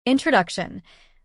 Introduction: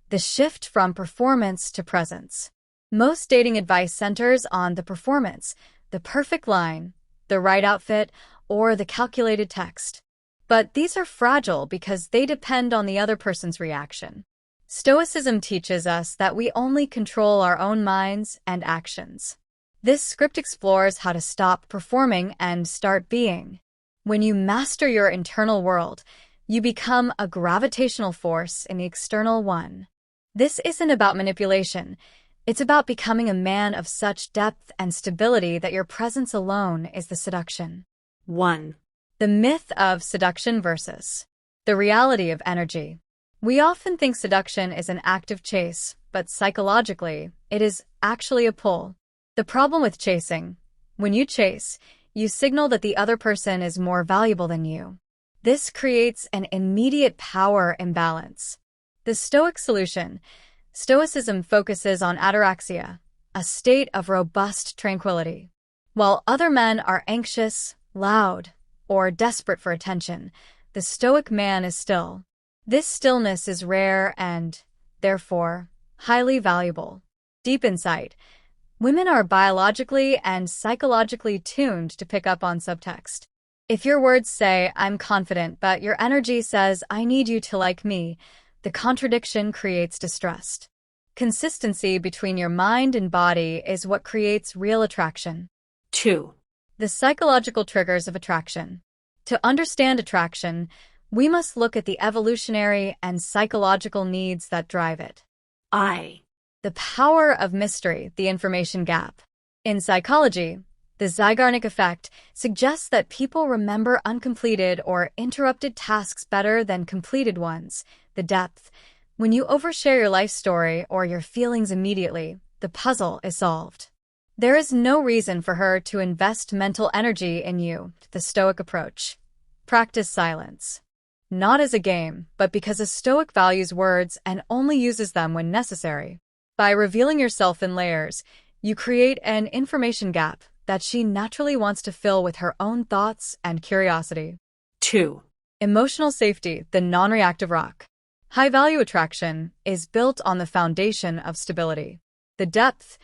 the shift from performance to presence. Most dating advice centers on the performance, the perfect line, the right outfit, or the calculated text. But these are fragile because they depend on the other person's reaction. Stoicism teaches us that we only control our own minds and actions. This script explores how to stop performing and start being. When you master your internal world, you become a gravitational force in the external one. This isn't about manipulation. It's about becoming a man of such depth and stability that your presence alone is the seduction. 1. The myth of seduction versus the reality of energy. We often think seduction is an active chase, but psychologically, it is actually a pull. The problem with chasing: when you chase, you signal that the other person is more valuable than you. This creates an immediate power imbalance. The Stoic solution: Stoicism focuses on ataraxia, a state of robust tranquility. While other men are anxious, loud, or desperate for attention, the Stoic man is still. This stillness is rare and, therefore, highly valuable. Deep insight: women are biologically and psychologically tuned to pick up on subtext. If your words say, "I'm confident," but your energy says, "I need you to like me," the contradiction creates distrust. Consistency between your mind and body is what creates real attraction. 2. The psychological triggers of attraction. To understand attraction, we must look at the evolutionary and psychological needs that drive it. The power of mystery, the information gap. In psychology, the Zeigarnik effect suggests that people remember uncompleted or interrupted tasks better than completed ones. The depth: when you overshare your life story or your feelings immediately, the puzzle is solved. There is no reason for her to invest mental energy in you. The Stoic approach. Practice silence. Not as a game, but because a Stoic values words and only uses them when necessary. By revealing yourself in layers, you create an information gap that she naturally wants to fill with her own thoughts and curiosity. 2. Emotional safety, the non-reactive rock. High-value attraction is built on the foundation of stability. The depth: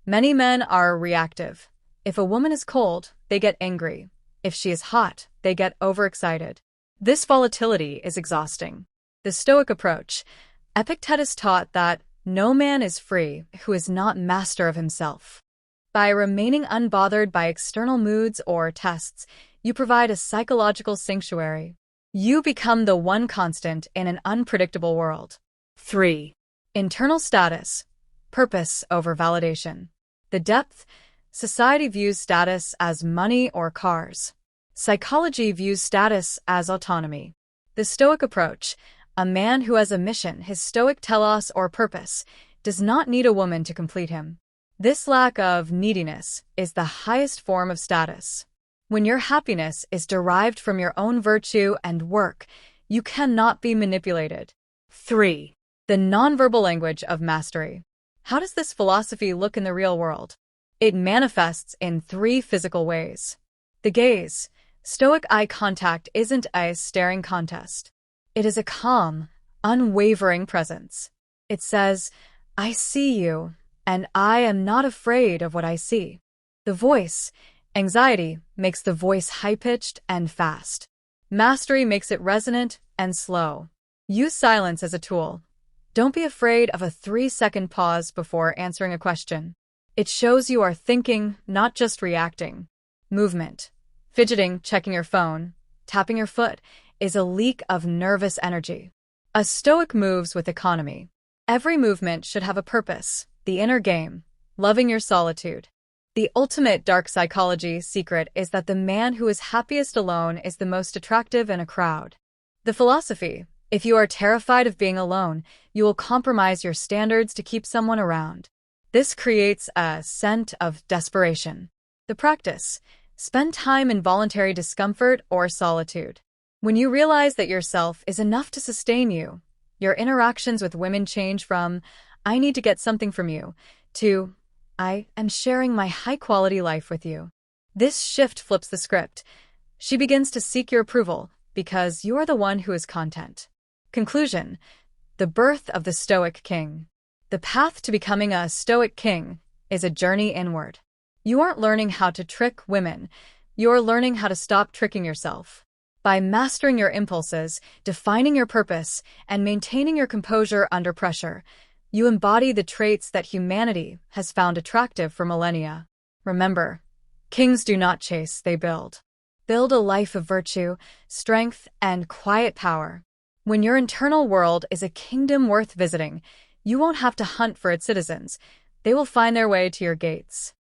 many men are reactive. If a woman is cold, they get angry. If she is hot, they get overexcited. This volatility is exhausting. The Stoic approach. Epictetus taught that no man is free who is not master of himself. By remaining unbothered by external moods or tests, you provide a psychological sanctuary. You become the one constant in an unpredictable world. 3. Internal status. Purpose over validation. The depth: society views status as money or cars. Psychology views status as autonomy. The Stoic approach. A man who has a mission, his Stoic telos or purpose, does not need a woman to complete him. This lack of neediness is the highest form of status. When your happiness is derived from your own virtue and work, you cannot be manipulated. 3. The nonverbal language of mastery. How does this philosophy look in the real world? It manifests in 3 physical ways. The gaze. Stoic eye contact isn't a staring contest. It is a calm, unwavering presence. It says, "I see you, and I am not afraid of what I see." The voice. Anxiety makes the voice high-pitched and fast. Mastery makes it resonant and slow. Use silence as a tool. Don't be afraid of a 3-second pause before answering a question. It shows you are thinking, not just reacting. Movement. Fidgeting, checking your phone, tapping your foot, is a leak of nervous energy. A Stoic moves with economy. Every movement should have a purpose, the inner game, loving your solitude. The ultimate dark psychology secret is that the man who is happiest alone is the most attractive in a crowd. The philosophy: if you are terrified of being alone, you will compromise your standards to keep someone around. This creates a scent of desperation. The practice: spend time in voluntary discomfort or solitude. When you realize that yourself is enough to sustain you, your interactions with women change from, "I need to get something from you," to, "I am sharing my high-quality life with you." This shift flips the script. She begins to seek your approval because you are the one who is content. Conclusion: The birth of the Stoic king. The path to becoming a Stoic king is a journey inward. You aren't learning how to trick women, you're learning how to stop tricking yourself. By mastering your impulses, defining your purpose, and maintaining your composure under pressure, you embody the traits that humanity has found attractive for millennia. Remember, kings do not chase, they build. Build a life of virtue, strength, and quiet power. When your internal world is a kingdom worth visiting, you won't have to hunt for its citizens. They will find their way to your gates.